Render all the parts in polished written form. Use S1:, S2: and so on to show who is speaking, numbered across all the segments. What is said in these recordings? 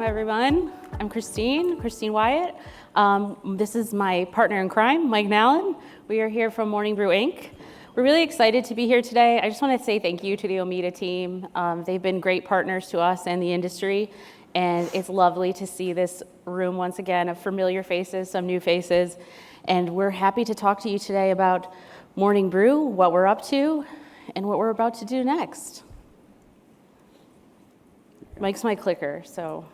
S1: Welcome, everyone. I'm Kristine Wyatt. This is my partner in crime, Mike Nallan. We are here from Morning Brew Inc. We're really excited to be here today. I just want to say thank you to the Omeda team. They've been great partners to us and the industry, and it's lovely to see this room once again of familiar faces, some new faces, and we're happy to talk to you today about Morning Brew, what we're up to, and what we're about to do next. Mike's my clicker, so,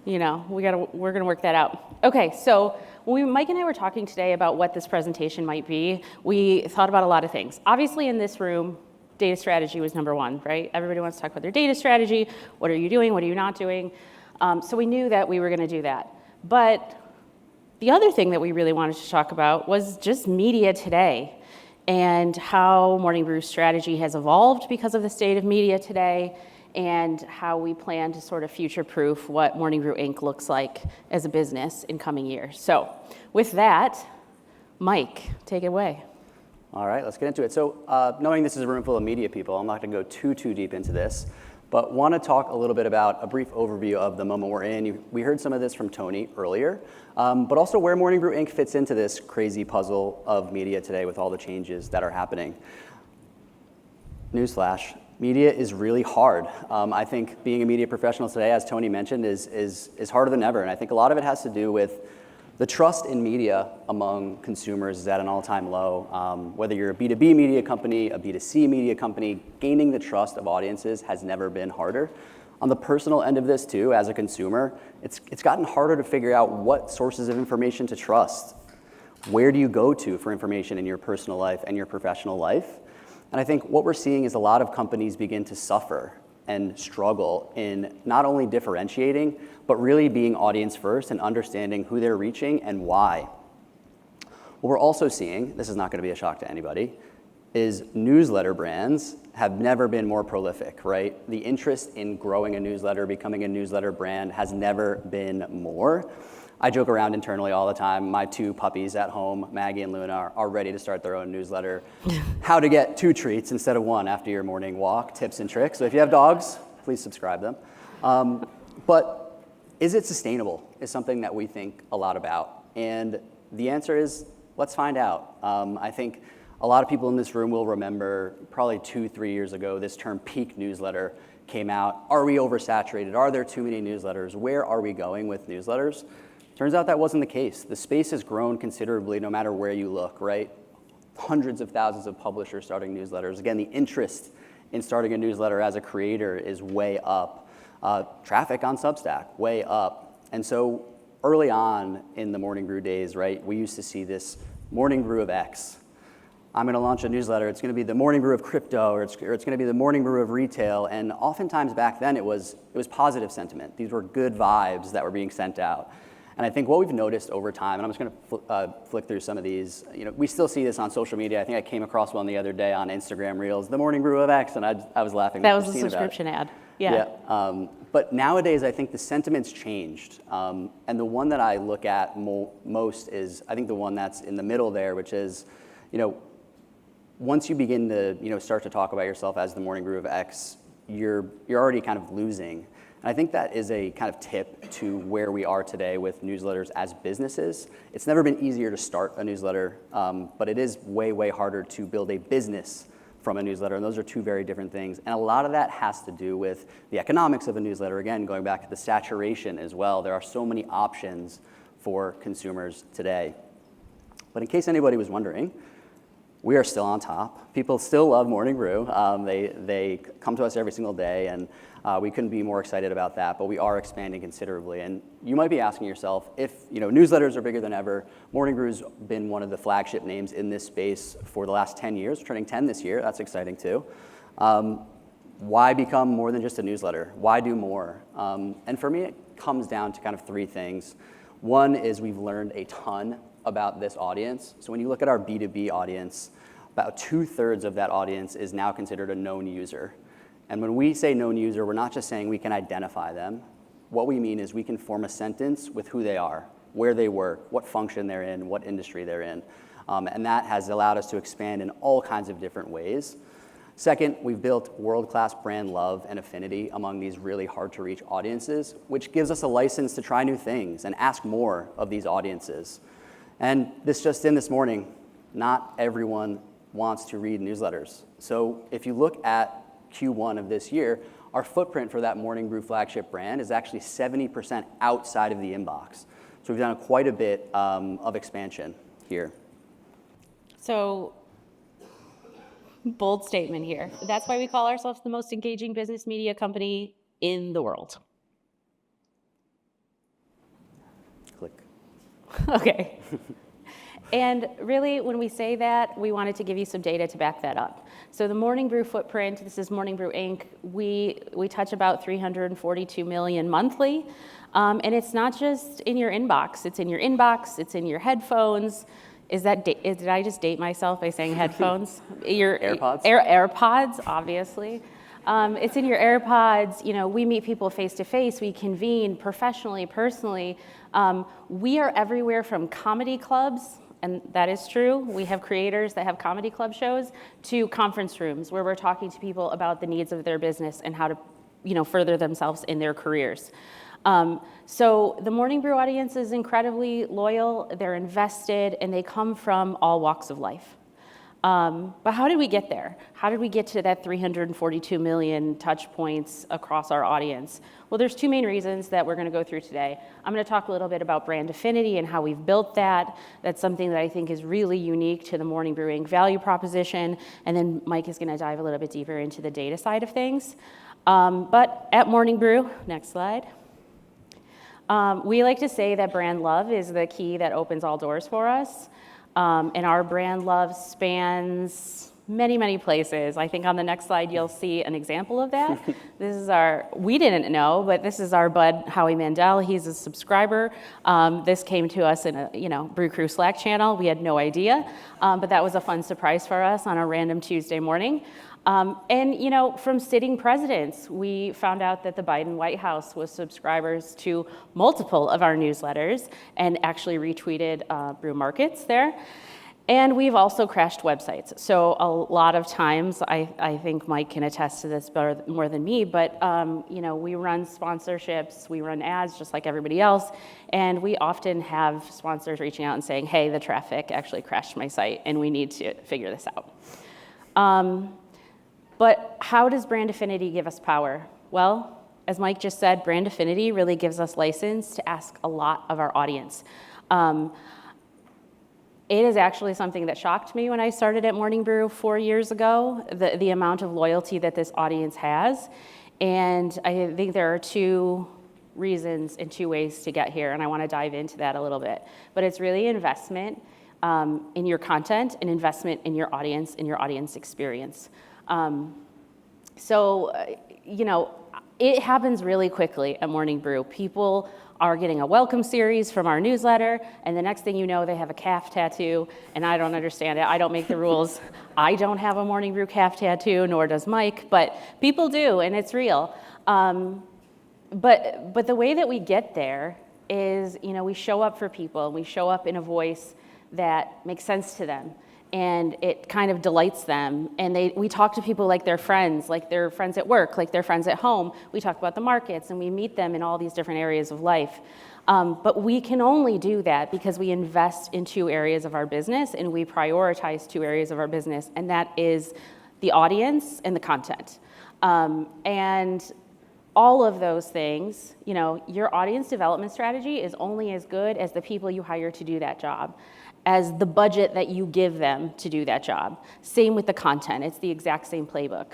S1: we're gonna work that out. Okay, so when Mike and I were talking today about what this presentation might be, we thought about a lot of things. Obviously in this room, data strategy was number one, right? Everybody wants to talk about their data strategy. What are you doing? What are you not doing? So we knew that we were gonna do that. But the other thing that we really wanted to talk about was just media today and how Morning Brew's strategy has evolved because of the state of media today, and how we plan to sort of future-proof what Morning Brew Inc. looks like as a business in coming years. So with that, Mike, take it away.
S2: All right, let's get into it. So knowing this is a room full of media people, I'm not going to go too deep into this, but want to talk a little bit about a brief overview of the moment we're in. We heard some of this from Tony earlier, but also where Morning Brew Inc. fits into this crazy puzzle of media today with all the changes that are happening. Newsflash. Media is really hard. I think being a media professional today, as Tony mentioned, is harder than ever. And I think a lot of it has to do with the trust in media among consumers is at an all-time low. Whether you're a B2B media company, a B2C media company, gaining the trust of audiences has never been harder. On the personal end of this too, as a consumer, it's gotten harder to figure out what sources of information to trust. Where do you go to for information in your personal life and your professional life? And I think what we're seeing is a lot of companies begin to suffer and struggle in not only differentiating, but really being audience first and understanding who they're reaching and why. What we're also seeing, this is not going to be a shock to anybody, is newsletter brands have never been more prolific, right? The interest in growing a newsletter, becoming a newsletter brand has never been more. I joke around internally all the time. My two puppies at home, Maggie and Luna, are ready to start their own newsletter. How to get 2 treats instead of 1 after your morning walk, tips and tricks. So if you have dogs, please subscribe them. But is it sustainable is something that we think a lot about. And the answer is, let's find out. I think a lot of people in this room will remember probably 2-3 years ago, this term peak newsletter came out. Are we oversaturated? Are there too many newsletters? Where are we going with newsletters? Turns out that wasn't the case. The space has grown considerably no matter where you look, right? Hundreds of thousands of publishers starting newsletters. Again, the interest in starting a newsletter as a creator is way up. Traffic on Substack, way up. And so early on in the Morning Brew days, right, we used to see this Morning Brew of X. I'm going to launch a newsletter. It's going to be the Morning Brew of crypto, or it's going to be the Morning Brew of retail. And oftentimes back then it was positive sentiment. These were good vibes that were being sent out. And I think what we've noticed over time, and I'm just going to flick through some of these, we still see this on social media. I think I came across one the other day on Instagram Reels, the Morning Brew of X, and I was laughing.
S1: That was a subscription ad. Yeah.
S2: But nowadays, I think the sentiment's changed. And the one that I look at most is, I think the one that's in the middle there, which is, once you begin to, start to talk about yourself as the Morning Brew of X, you're already kind of losing. And I think that is a kind of tip to where we are today with newsletters as businesses. It's never been easier to start a newsletter, but it is way harder to build a business from a newsletter, and those are two very different things. And a lot of that has to do with the economics of a newsletter. Again, going back to the saturation as well, there are so many options for consumers today. But in case anybody was wondering, we are still on top. People still love Morning Brew. They come to us every single day, and we couldn't be more excited about that, but we are expanding considerably. And you might be asking yourself, if newsletters are bigger than ever, Morning Brew's been one of the flagship names in this space for the last 10 years, turning 10 this year. That's exciting too. Why become more than just a newsletter? Why do more? And for me, it comes down to kind of 3 things. One is we've learned a ton about this audience. So when you look at our B2B audience, about 2/3 of that audience is now considered a known user. And when we say known user, we're not just saying we can identify them. What we mean is we can form a sentence with who they are, where they work, what function they're in, what industry they're in. And that has allowed us to expand in all kinds of different ways. Second, we've built world-class brand love and affinity among these really hard-to-reach audiences, which gives us a license to try new things and ask more of these audiences. And this just in this morning, not everyone wants to read newsletters. So if you look at Q1 of this year, our footprint for that Morning Brew flagship brand is actually 70% outside of the inbox. So we've done quite a bit of expansion here.
S1: So, bold statement here. That's why we call ourselves the most engaging business media company in the world.
S2: Click.
S1: Okay. And really, when we say that, we wanted to give you some data to back that up. So the Morning Brew footprint, this is Morning Brew Inc. We touch about 342 million monthly. And it's not just in your inbox. It's in your inbox. It's in your headphones. Did I just date myself by saying headphones? Your
S2: AirPods?
S1: AirPods, obviously. It's in your AirPods. You know, we meet people face to face. We convene professionally, personally. We are everywhere from comedy clubs, and that is true. We have creators that have comedy club shows, to conference rooms where we're talking to people about the needs of their business and how to, further themselves in their careers. So the Morning Brew audience is incredibly loyal, they're invested, and they come from all walks of life. But how did we get there? How did we get to that 342 million touch points across our audience? Well, there's two main reasons that we're going to go through today. I'm going to talk a little bit about brand affinity and how we've built that. That's something that I think is really unique to the Morning Brew Inc. value proposition. And then Mike is going to dive a little bit deeper into the data side of things. But at Morning Brew, next slide. We like to say that brand love is the key that opens all doors for us. And our brand love spans many, many places. I think on the next slide, you'll see an example of that. This is we didn't know, but this is our bud, Howie Mandel. He's a subscriber. This came to us in a, Brew Crew Slack channel. We had no idea, but that was a fun surprise for us on a random Tuesday morning. And, from sitting presidents, we found out that the Biden White House was subscribers to multiple of our newsletters and actually retweeted Brew Markets there. And we've also crashed websites. So a lot of times, I think Mike can attest to this better, more than me, but, we run sponsorships, we run ads just like everybody else, and we often have sponsors reaching out and saying, hey, the traffic actually crashed my site, and we need to figure this out. But how does brand affinity give us power? Well, as Mike just said, brand affinity really gives us license to ask a lot of our audience. It is actually something that shocked me when I started at Morning Brew 4 years ago, the amount of loyalty that this audience has. And I think there are two reasons and two ways to get here, and I want to dive into that a little bit. But it's really investment in your content and investment in your audience and your audience experience. It happens really quickly at Morning Brew. People are getting a welcome series from our newsletter, and the next thing you know, they have a calf tattoo, and I don't understand it. I don't make the rules. I don't have a Morning Brew calf tattoo, nor does Mike, but people do, and it's real. But the way that we get there is, we show up for people, and we show up in a voice that makes sense to them. And it kind of delights them. And we talk to people like they're friends at work, like they're friends at home. We talk about the markets, and we meet them in all these different areas of life. But we can only do that because we invest in two areas of our business, and we prioritize two areas of our business, and that is the audience and the content. And all of those things, your audience development strategy is only as good as the people you hire to do that job, as the budget that you give them to do that job. Same with the content. It's the exact same playbook.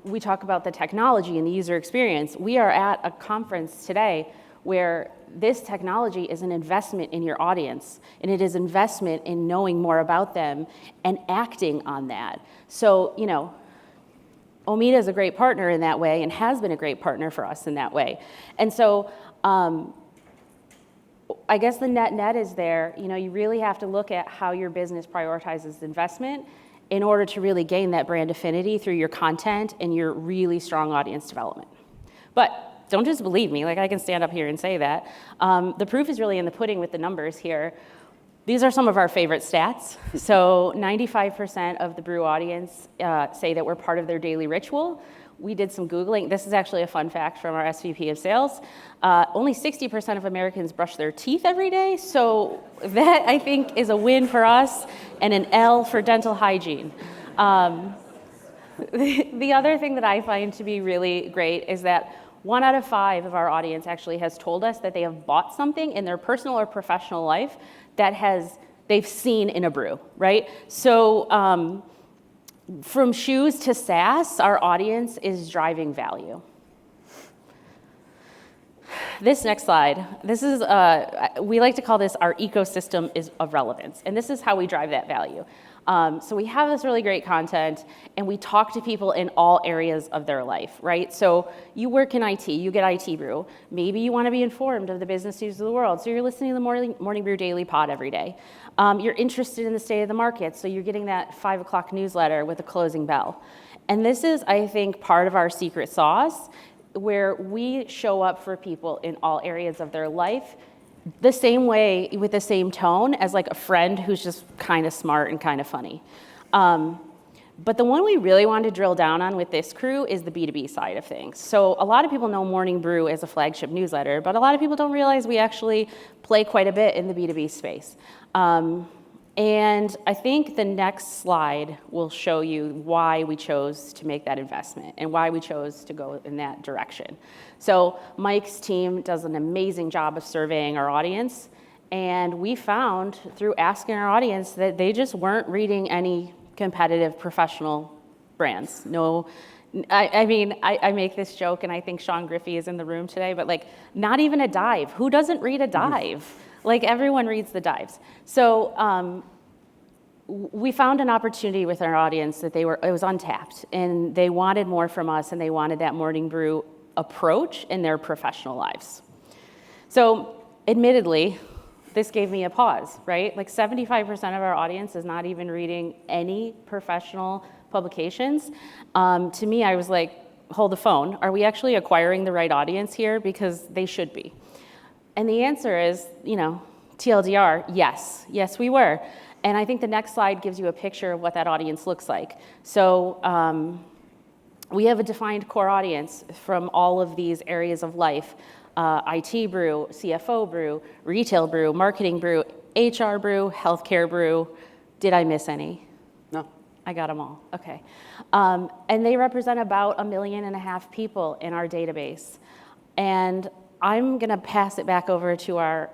S1: We talk about the technology and the user experience. We are at a conference today where this technology is an investment in your audience, and it is investment in knowing more about them and acting on that. So, Omida is a great partner in that way and has been a great partner for us in that way. And so, I guess the net is there. You really have to look at how your business prioritizes investment in order to really gain that brand affinity through your content and your really strong audience development. But don't just believe me, I can stand up here and say that. The proof is really in the pudding with the numbers here. These are some of our favorite stats. So 95% of the brew audience say that we're part of their daily ritual. We did some Googling. This is actually a fun fact from our SVP of sales. Only 60% of Americans brush their teeth every day. So that, I think, is a win for us and an L for dental hygiene. The other thing that I find to be really great is that 1 out of 5 of our audience actually has told us that they have bought something in their personal or professional life that they've seen in a brew, right? So from shoes to SaaS, our audience is driving value. This next slide, this is, we like to call this our ecosystem of relevance, and this is how we drive that value. So we have this really great content, and we talk to people in all areas of their life, right? So you work in IT, you get IT Brew. Maybe you want to be informed of the business news of the world, so you're listening to the Morning Brew Daily Pod every day. You're interested in the state of the market, so you're getting that 5 o'clock newsletter with a closing bell. And this is, I think, part of our secret sauce, where we show up for people in all areas of their life the same way, with the same tone as like a friend who's just kind of smart and kind of funny. But the one we really want to drill down on with this crew is the B2B side of things. So a lot of people know Morning Brew as a flagship newsletter, but a lot of people don't realize we actually play quite a bit in the B2B space. And I think the next slide will show you why we chose to make that investment and why we chose to go in that direction. So Mike's team does an amazing job of surveying our audience, and we found through asking our audience that they just weren't reading any competitive professional brands. No, I mean, I make this joke, and I think Sean Griffey is in the room today, but like, not even a dive. Who doesn't read a dive? Like, everyone reads the dives. So we found an opportunity with our audience that it was untapped, and they wanted more from us, and they wanted that Morning Brew approach in their professional lives. So admittedly, this gave me a pause, right? Like 75% of our audience is not even reading any professional publications. To me, I was like, hold the phone. Are we actually acquiring the right audience here? Because they should be. And the answer is, TLDR, yes. Yes, we were. And I think the next slide gives you a picture of what that audience looks like. So we have a defined core audience from all of these areas of life. IT brew, CFO brew, retail brew, marketing brew, HR brew, healthcare brew. Did I miss any?
S2: No.
S1: I got them all, okay. And they represent about 1.5 million people in our database. And I'm gonna pass it back over to our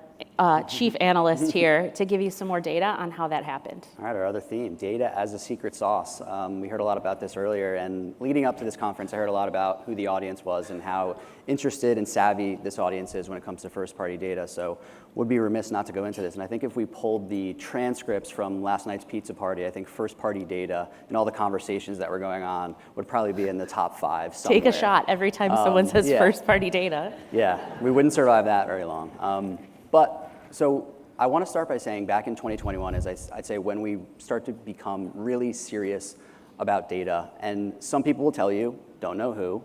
S1: chief analyst here to give you some more data on how that happened.
S2: All right, our other theme, data as a secret sauce. We heard a lot about this earlier, and leading up to this conference, I heard a lot about who the audience was and how interested and savvy this audience is when it comes to first-party data. So would be remiss not to go into this. And I think if we pulled the transcripts from last night's pizza party, I think first-party data and all the conversations that were going on would probably be in the top 5 somewhere.
S1: Take a shot every time someone says first-party data.
S2: Yeah, we wouldn't survive that very long. But so I want to start by saying back in 2021, as I'd say, when we start to become really serious about data, and some people will tell you, don't know who,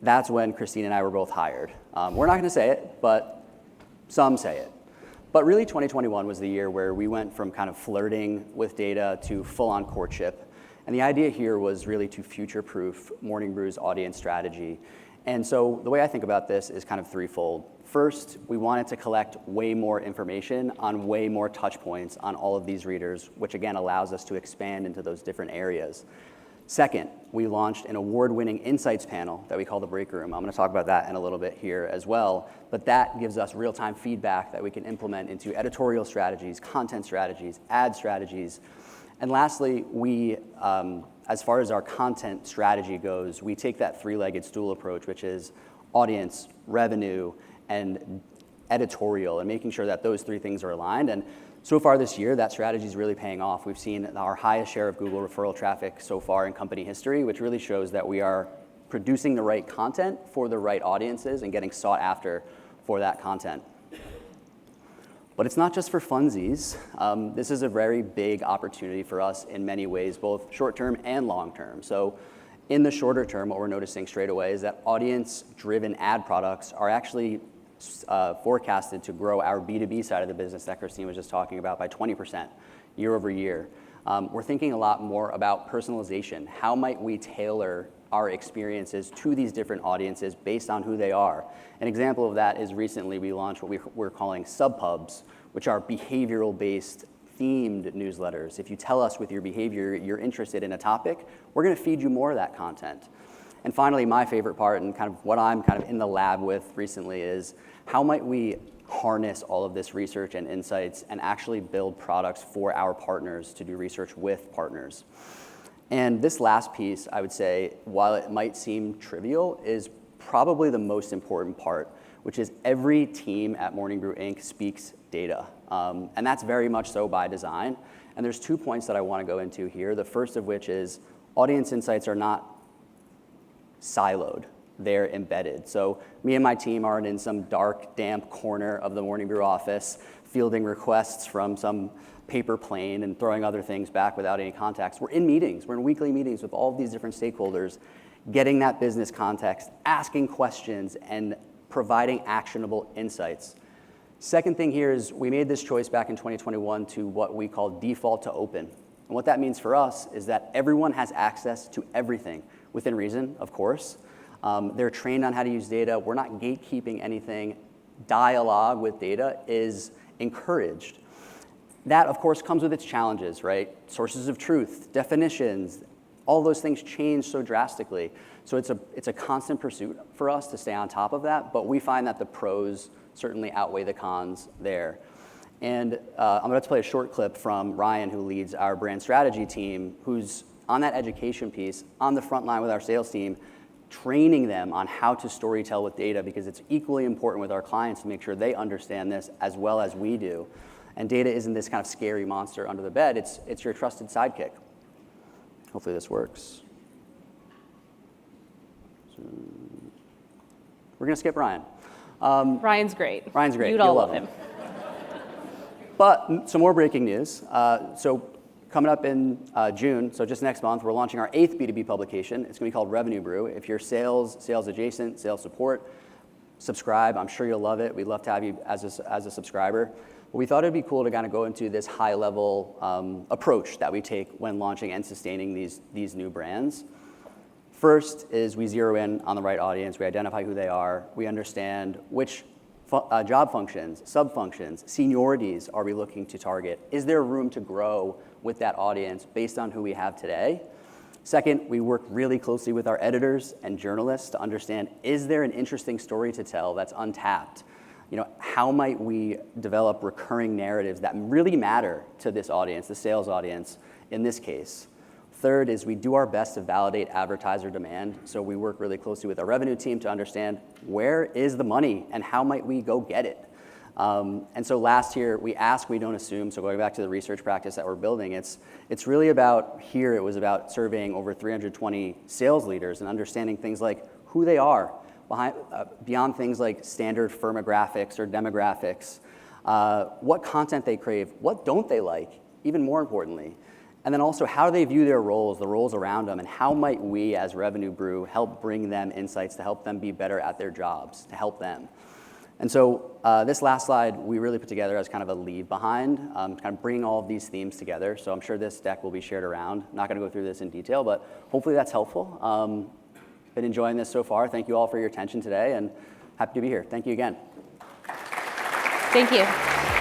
S2: that's when Kristine and I were both hired. We're not going to say it, but some say it. But really 2021 was the year where we went from kind of flirting with data to full-on courtship. And the idea here was really to future-proof Morning Brew's audience strategy. And so the way I think about this is kind of threefold. First, we wanted to collect way more information on way more touch points on all of these readers, which again allows us to expand into those different areas. Second, we launched an award-winning insights panel that we call the Break Room. I'm going to talk about that in a little bit here as well, but that gives us real-time feedback that we can implement into editorial strategies, content strategies, ad strategies. And lastly, we, as far as our content strategy goes, we take that three-legged stool approach, which is audience, revenue, and editorial, and making sure that those three things are aligned. And so far this year, that strategy is really paying off. We've seen our highest share of Google referral traffic so far in company history, which really shows that we are producing the right content for the right audiences and getting sought after for that content. But it's not just for funsies. This is a very big opportunity for us in many ways, both short-term and long-term. So in the shorter term, what we're noticing straight away is that audience-driven ad products are actually forecasted to grow our B2B side of the business that Kristine was just talking about by 20% year over year. We're thinking a lot more about personalization. How might we tailor our experiences to these different audiences based on who they are? An example of that is recently we launched what we're calling subpubs, which are behavioral-based themed newsletters. If you tell us with your behavior you're interested in a topic, we're going to feed you more of that content. And finally, my favorite part and kind of what I'm kind of in the lab with recently is how might we harness all of this research and insights and actually build products for our partners to do research with partners. And this last piece, I would say, while it might seem trivial, is probably the most important part, which is every team at Morning Brew Inc. speaks data. And that's very much so by design. And there's 2 points that I want to go into here. The first of which is audience insights are not siloed. They're embedded. So me and my team aren't in some dark, damp corner of the Morning Brew office fielding requests from some paper plane and throwing other things back without any context. We're in meetings. We're in weekly meetings with all of these different stakeholders, getting that business context, asking questions, and providing actionable insights. Second thing here is we made this choice back in 2021 to what we call default to open. And what that means for us is that everyone has access to everything, within reason, of course. They're trained on how to use data. We're not gatekeeping anything. Dialogue with data is encouraged. That, of course, comes with its challenges, right? Sources of truth, definitions, all those things change so drastically. So it's a constant pursuit for us to stay on top of that, but we find that the pros certainly outweigh the cons there. And I'm about to play a short clip from Ryan, who leads our brand strategy team, who's on that education piece, on the front line with our sales team, training them on how to storytell with data, because it's equally important with our clients to make sure they understand this as well as we do. And data isn't this kind of scary monster under the bed, it's your trusted sidekick. Hopefully this works. So, we're gonna skip Ryan.
S1: Ryan's great.
S2: Ryan's great.
S1: You'd all
S2: You'll
S1: love
S2: love
S1: him.
S2: But some more breaking news. So coming up in June, so just next month, we're launching our 8th B2B publication. It's gonna be called Revenue Brew. If you're sales adjacent, sales support, subscribe. I'm sure you'll love it. We'd love to have you as a subscriber. But we thought it'd be cool to kind of go into this high-level approach that we take when launching and sustaining these new brands. First is we zero in on the right audience. We identify who they are. We understand which job functions, sub-functions, seniorities are we looking to target. Is there room to grow with that audience based on who we have today? Second, we work really closely with our editors and journalists to understand, is there an interesting story to tell that's untapped? You know, how might we develop recurring narratives that really matter to this audience, the sales audience in this case? Third is we do our best to validate advertiser demand. So we work really closely with our revenue team to understand where is the money and how might we go get it. And so last year, we ask, we don't assume. So going back to the research practice that we're building, it's really about, here it was about surveying over 320 sales leaders and understanding things like who they are, beyond things like standard firmographics or demographics, what content they crave, what don't they like, even more importantly. And then also how do they view their roles, the roles around them, and how might we as Revenue Brew help bring them insights to help them be better at their jobs, to help them. And so this last slide we really put together as kind of a leave behind, kind of bringing all of these themes together. So I'm sure this deck will be shared around. I'm not gonna go through this in detail, but hopefully that's helpful. Been enjoying this so far. Thank you all for your attention today and happy to be here. Thank you again.
S1: Thank you.